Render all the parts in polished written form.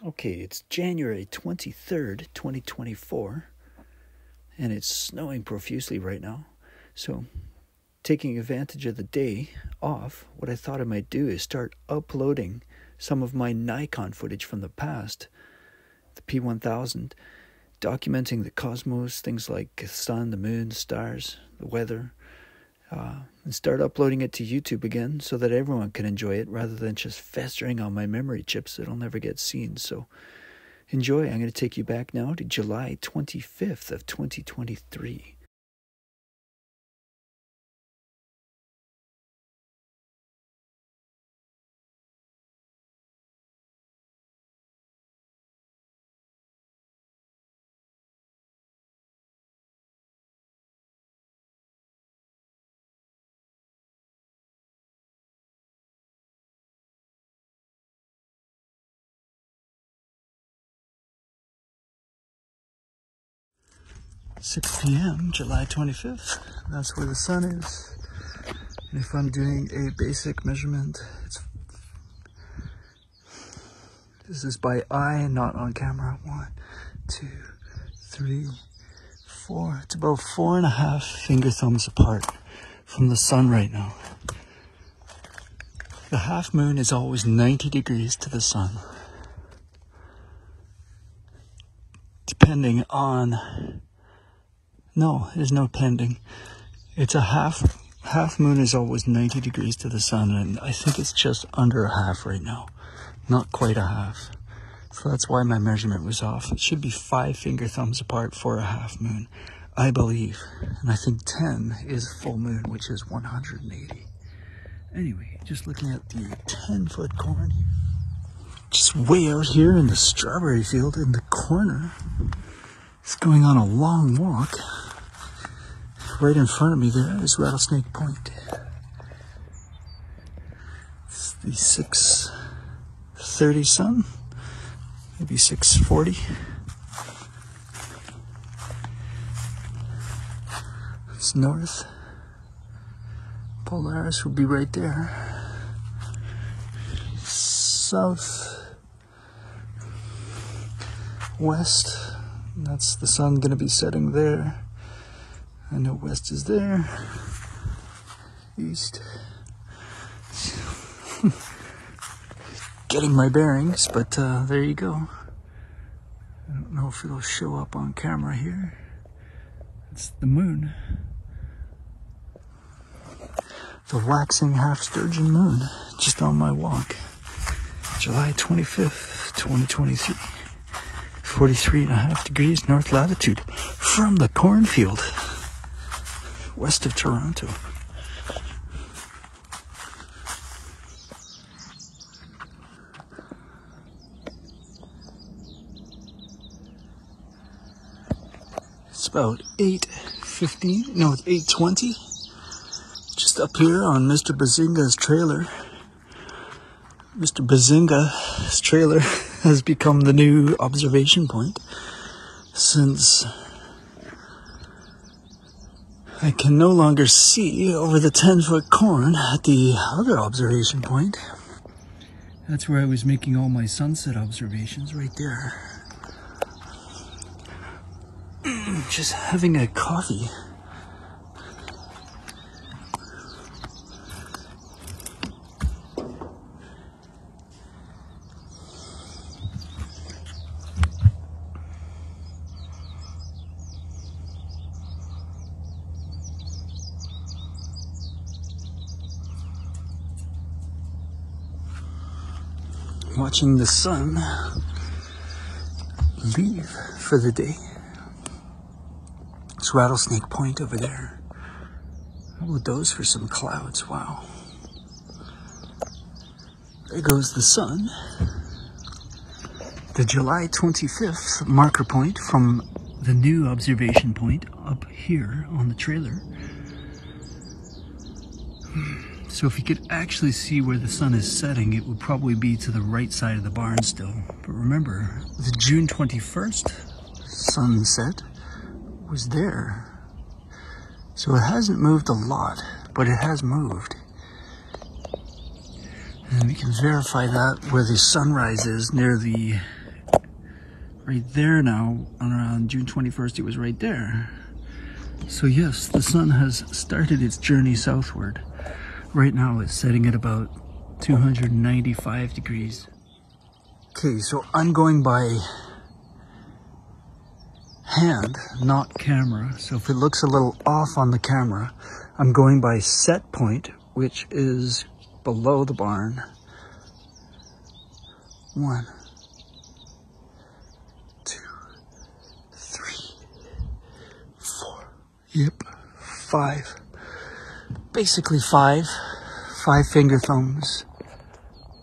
Okay, it's January 23rd, 2024, and it's snowing profusely right now. So, taking advantage of the day off, what I thought I might do is start uploading some of my Nikon footage from the past, the P1000, documenting the cosmos, things like the sun, the moon, the stars, the weather, and start uploading it to YouTube again so that everyone can enjoy it rather than just festering on my memory chips that'll never get seen. So enjoy. I'm going to take you back now to July 25th of 2023. (6 p.m. July 25th. That's where the sun is. And if I'm doing a basic measurement, this is by eye, not on camera. 1, 2, 3, 4. It's about 4.5 finger thumbs apart from the sun right now. The half moon is always 90 degrees to the sun. Depending on... No, there's no pending. It's a half moon is always 90 degrees to the sun, and I think it's just under a half right now. Not quite a half. So that's why my measurement was off. It should be 5 finger thumbs apart for a half moon, I believe. And I think 10 is full moon, which is 180. Anyway, just looking at the 10-foot corn here. Just way out here in the strawberry field in the corner. It's going on a long walk. Right in front of me there is Rattlesnake Point. It's the 6:30 sun, maybe 6:40. It's north. Polaris will be right there. South, west. That's the sun going to be setting there. I know west is there. East. Getting my bearings, but there you go. I don't know if it'll show up on camera here. It's the moon. The waxing half sturgeon moon, just on my walk. July 25th, 2023. 43.5 degrees north latitude from the cornfield west of Toronto. It's about 8:15, no, it's 8:20. Just up here on Mr. Bazinga's trailer. Mr. Bazinga's trailer has become the new observation point since I can no longer see over the 10-foot corn at the other observation point. That's where I was making all my sunset observations, right there. Just having a coffee. Watching the sun leave for the day. It's Rattlesnake Point over there. How about those for some clouds? Wow. There goes the sun. The July 25th marker point from the new observation point up here on the trailer. So if you could actually see where the sun is setting, it would probably be to the right side of the barn still. But remember, the June 21st sunset was there. So it hasn't moved a lot, but it has moved. And we can verify that where the sunrise is near the right there now. Around June 21st, it was right there. So yes, the sun has started its journey southward. Right now it's setting at about 295 degrees. Okay, so I'm going by hand, not camera. So if it looks a little off on the camera, I'm going by set point, which is below the barn. 1, 2, 3, 4. Yep, 5. Basically 5 finger thumbs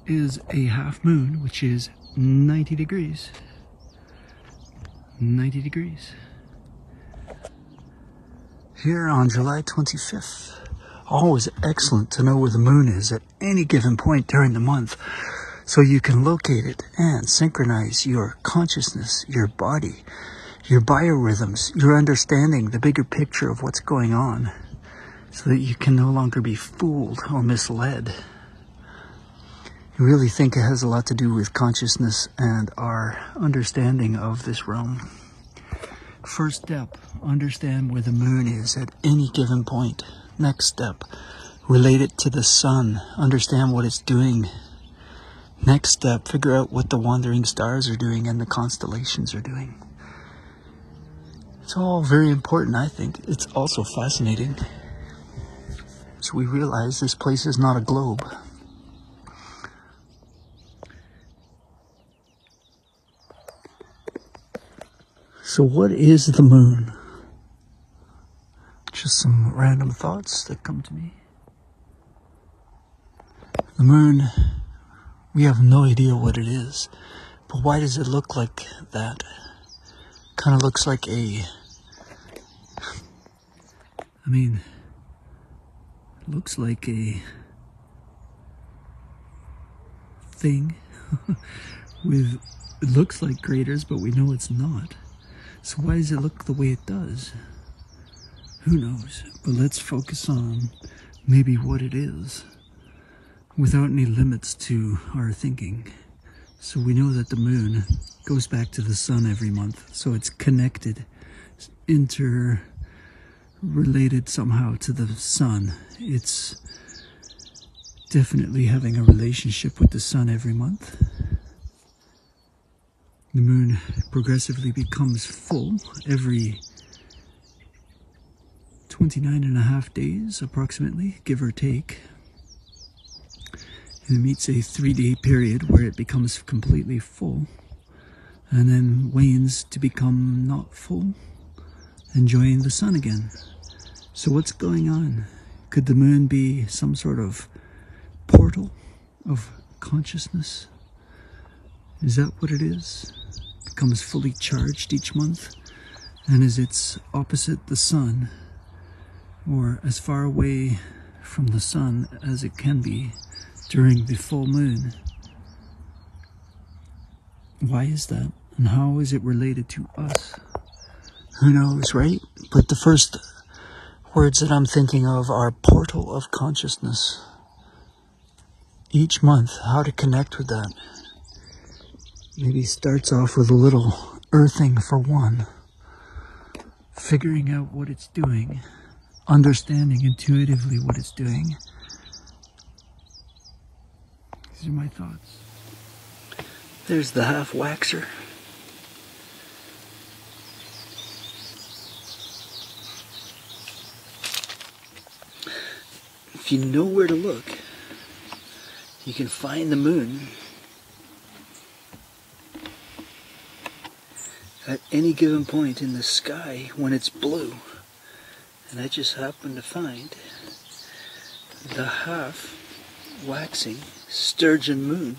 is a half moon, which is 90 degrees. 90 degrees. Here on July 25th. Always excellent to know where the moon is at any given point during the month, so you can locate it and synchronize your consciousness, your body, your biorhythms, your understanding, the bigger picture of what's going on, so that you can no longer be fooled or misled. I really think it has a lot to do with consciousness and our understanding of this realm. First step, understand where the moon is at any given point. Next step, relate it to the sun. Understand what it's doing. Next step, figure out what the wandering stars are doing and the constellations are doing. It's all very important, I think. It's also fascinating. So we realize this place is not a globe. So what is the moon? Just some random thoughts that come to me. The moon, we have no idea what it is, but why does it look like that? Kind of looks like it looks like a thing with, it looks like craters, but we know it's not. So why does it look the way it does? Who knows? But let's focus on maybe what it is without any limits to our thinking. So we know that the moon goes back to the sun every month. So it's connected, interrelated somehow to the sun. It's definitely having a relationship with the sun every month. The moon progressively becomes full every 29.5 days, approximately, give or take. And it meets a 3-day period where it becomes completely full, and then wanes to become not full, enjoying the sun again. So what's going on? Could the moon be some sort of portal of consciousness? Is that what it is? Becomes fully charged each month, and is its opposite the sun, or as far away from the sun as it can be during the full moon. Why is that? And how is it related to us? Who knows, right? But the first words that I'm thinking of are portal of consciousness. Each month, how to connect with that. Maybe starts off with a little earthing for one. Figuring out what it's doing. Understanding intuitively what it's doing. These are my thoughts. There's the half waxer. If you know where to look, you can find the moon at any given point in the sky when it's blue. And I just happened to find the half waxing Sturgeon Moon.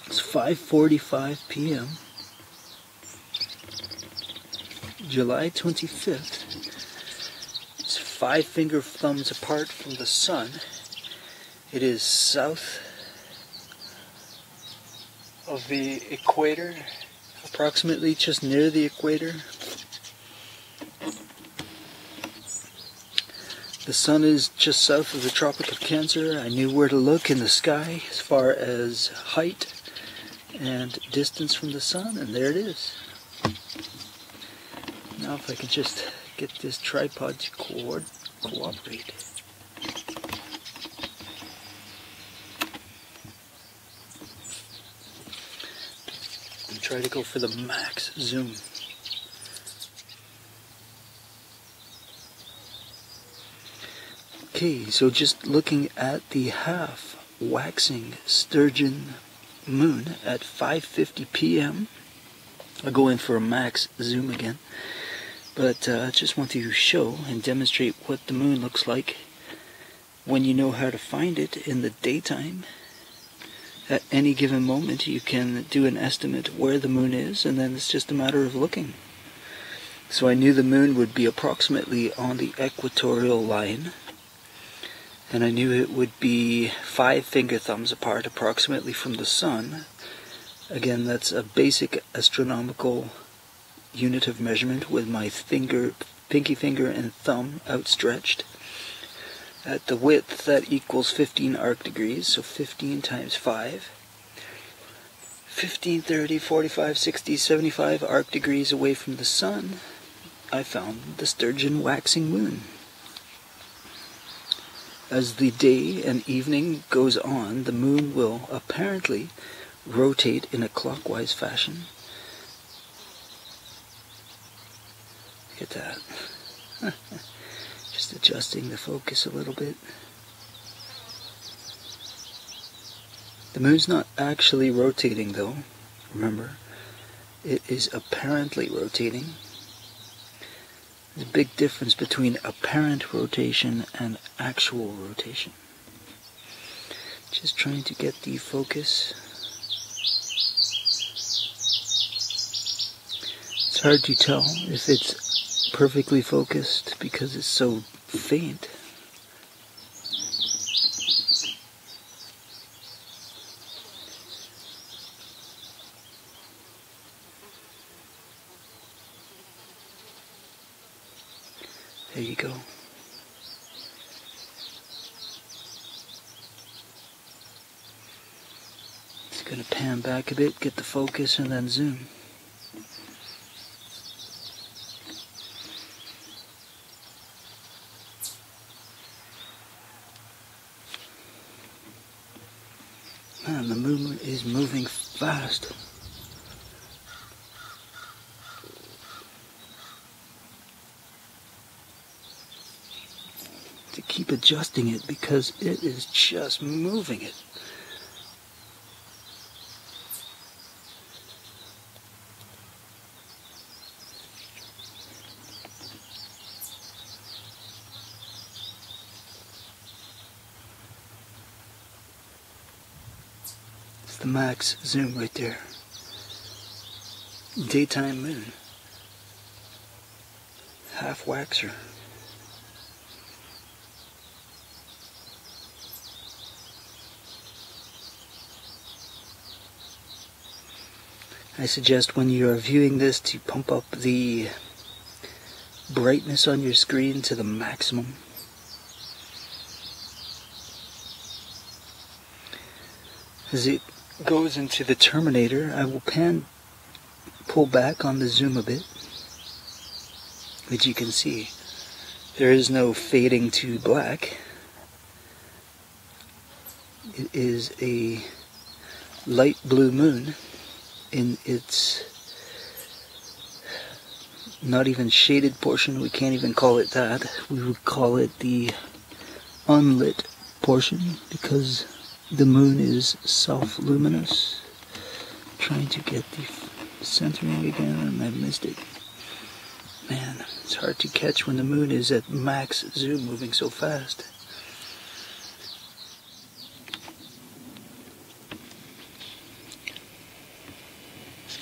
It's 5:45 p.m. July 25th. It's 5 finger thumbs apart from the sun. It is south of the equator, approximately just near the equator. The sun is just south of the Tropic of Cancer. I knew where to look in the sky as far as height and distance from the sun, and there it is. Now if I could just get this tripod to cooperate. And try to go for the max zoom. Okay, so just looking at the half waxing Sturgeon Moon at 5:50 p.m. I'll go in for a max zoom again, but I just want to show and demonstrate what the moon looks like when you know how to find it in the daytime. At any given moment you can do an estimate where the moon is, and then it's just a matter of looking. So I knew the moon would be approximately on the equatorial line, and I knew it would be 5 finger thumbs apart approximately from the sun. Again, that's a basic astronomical unit of measurement with my pinky finger and thumb outstretched. At the width, that equals 15 arc degrees, so 15 times 5. 15, 30, 45, 60, 75 arc degrees away from the sun, I found the Sturgeon waxing moon. As the day and evening goes on, the moon will apparently rotate in a clockwise fashion. Look at that. Just adjusting the focus a little bit. The moon's not actually rotating though, remember. It is apparently rotating. There's a big difference between apparent rotation and actual rotation. Just trying to get the focus. It's hard to tell if it's perfectly focused because it's so faint. There you go. Just going to pan back a bit, get the focus, and then zoom. Man, the moon is moving fast. To keep adjusting it because it is just moving it. It's the max zoom right there. Daytime moon. Half waxer. I suggest when you are viewing this to pump up the brightness on your screen to the maximum. As it goes into the terminator, I will pull back on the zoom a bit. As you can see, there is no fading to black. It is a light blue moon. In its not even shaded portion, we can't even call it that. We would call it the unlit portion because the moon is self-luminous. Trying to get the centering again, and I missed it. Man, it's hard to catch when the moon is at max zoom moving so fast.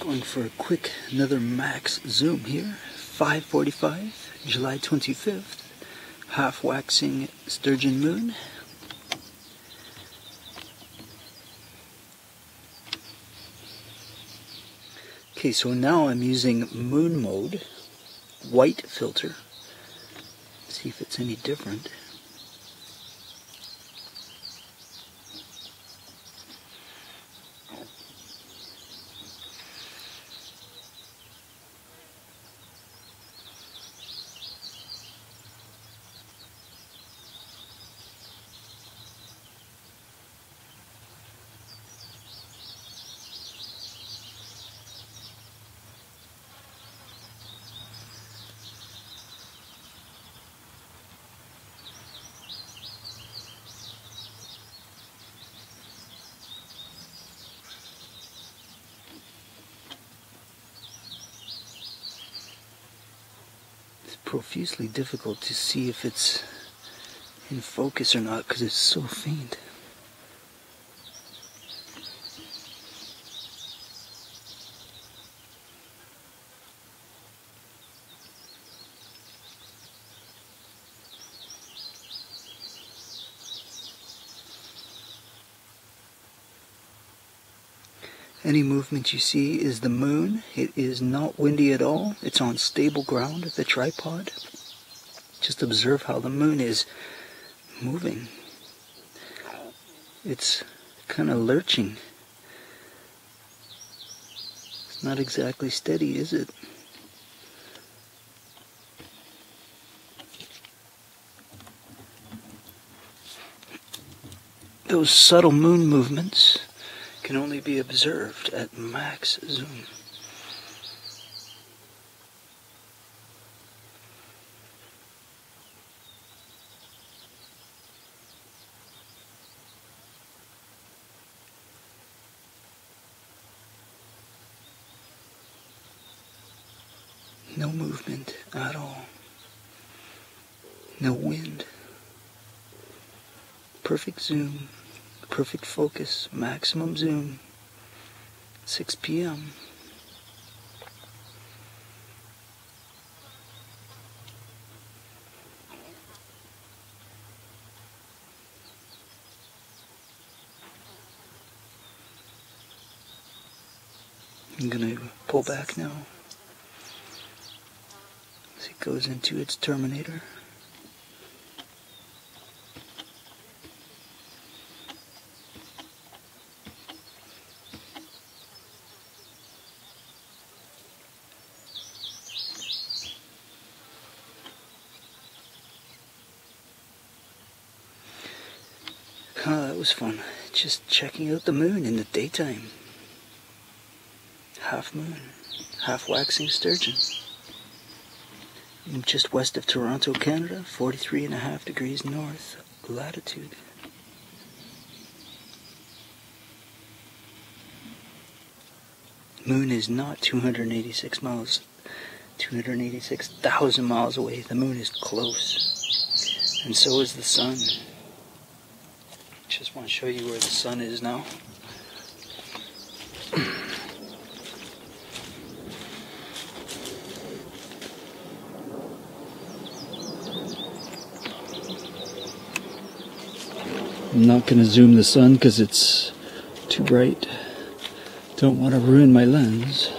Going for a quick another max zoom here. 5:45, July 25th, half waxing Sturgeon Moon. Okay, so now I'm using moon mode, white filter. See if it's any different. profusely difficult to see if it's in focus or not because it's so faint. Any movement you see is the moon. It is not windy at all. It's on stable ground at the tripod. Just observe how the moon is moving. It's kind of lurching. It's not exactly steady, is it? Those subtle moon movements can only be observed at max zoom. No movement at all. No wind. Perfect zoom. Perfect focus, maximum zoom, 6 p.m. I'm going to pull back now as it goes into its terminator. Oh, that was fun. Just checking out the moon in the daytime. Half moon, half waxing sturgeon. I'm just west of Toronto, Canada, 43.5 degrees north latitude. Moon is not 286,000 miles away. The moon is close. And so is the sun. Just want to show you where the sun is now. I'm not going to zoom the sun because it's too bright. Don't want to ruin my lens.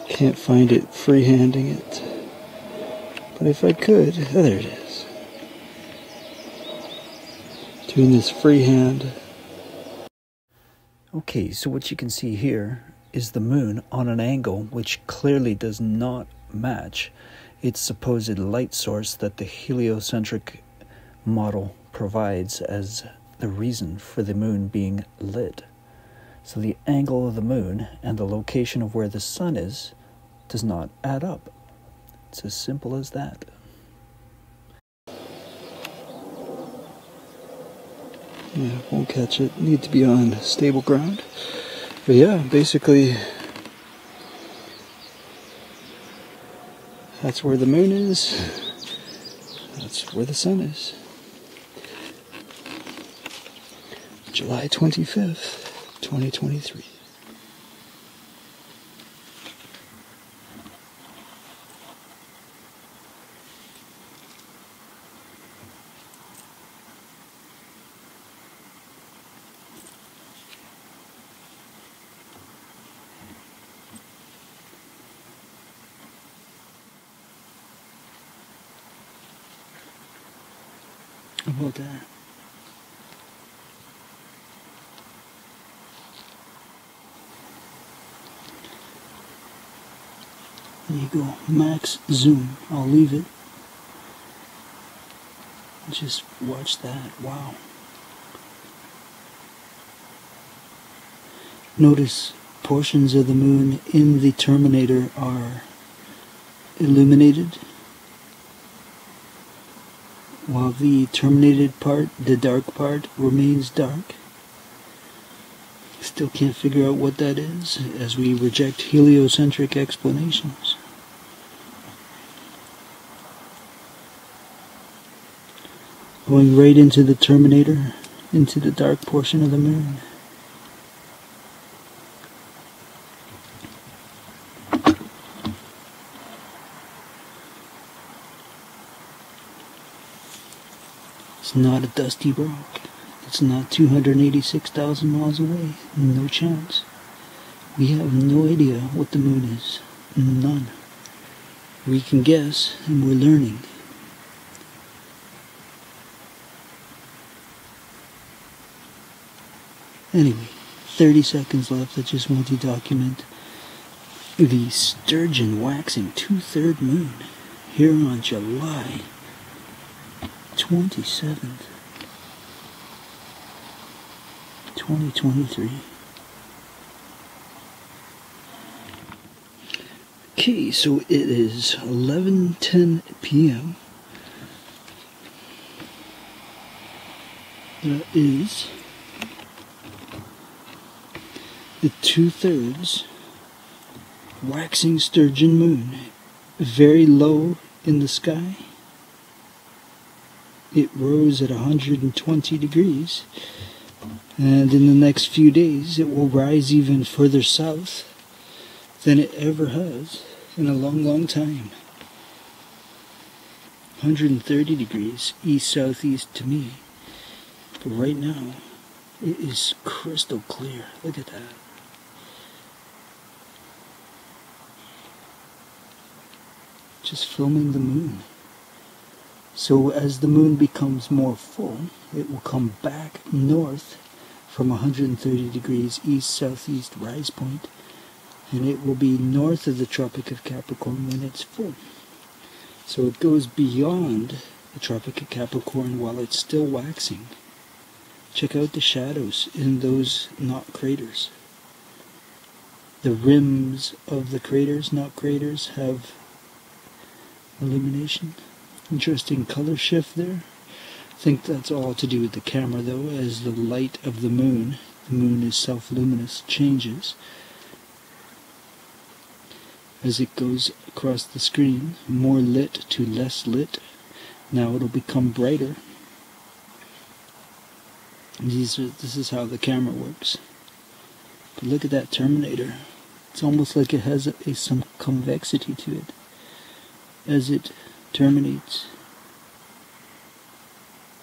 Can't find it freehanding it. But if I could, oh, there it is. Doing this freehand. Okay, so what you can see here is the moon on an angle which clearly does not match its supposed light source that the heliocentric model provides as the reason for the moon being lit. So the angle of the moon and the location of where the sun is does not add up. It's as simple as that. Yeah, won't catch it. Need to be on stable ground. But yeah, basically that's where the moon is. That's where the sun is. July 25th, 2023. How about that? There you go, max zoom. I'll leave it. Just watch that, wow. Notice portions of the moon in the terminator are illuminated. while the terminated part, the dark part, remains dark. Still can't figure out what that is, as we reject heliocentric explanations. Going right into the terminator, into the dark portion of the moon. It's not a dusty rock. It's not 286,000 miles away. No chance. We have no idea what the moon is. None. We can guess, and we're learning. Anyway, 30 seconds left. I just want to document the Sturgeon waxing 2/3 moon here on July 27th, 2023. Okay, so it is 11:10 p.m. That is the 2/3 waxing Sturgeon moon, very low in the sky. It rose at 120 degrees, and in the next few days it will rise even further south than it ever has in a long time. 130 degrees east-southeast to me, but right now it is crystal clear. Look at that. Just filming the moon. So as the moon becomes more full, it will come back north from 130 degrees east-southeast rise point, and it will be north of the Tropic of Capricorn when it's full. So it goes beyond the Tropic of Capricorn while it's still waxing. Check out the shadows in those knot craters. The rims of the craters, knot craters, have illumination. Interesting color shift there. I think that's all to do with the camera though, as the light of the moon is self-luminous, changes as it goes across the screen, more lit to less lit. Now it'll become brighter. This is how the camera works. But look at that terminator. It's almost like it has some convexity to it as it terminates.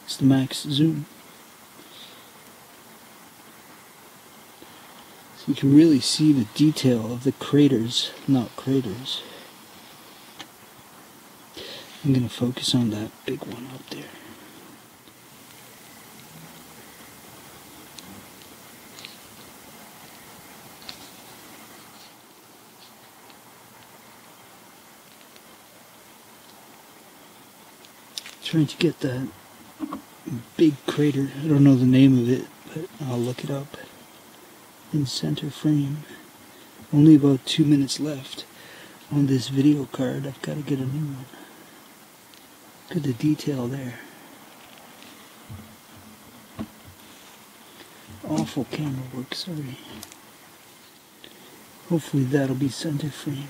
It's the max zoom. So you can really see the detail of the craters, not craters. I'm going to focus on that big one up there. Trying to get that big crater, I don't know the name of it, but I'll look it up, in center frame. Only about 2 minutes left on this video card. I've got to get a new one. Look at the detail there. Awful camera work, sorry. Hopefully that'll be center frame.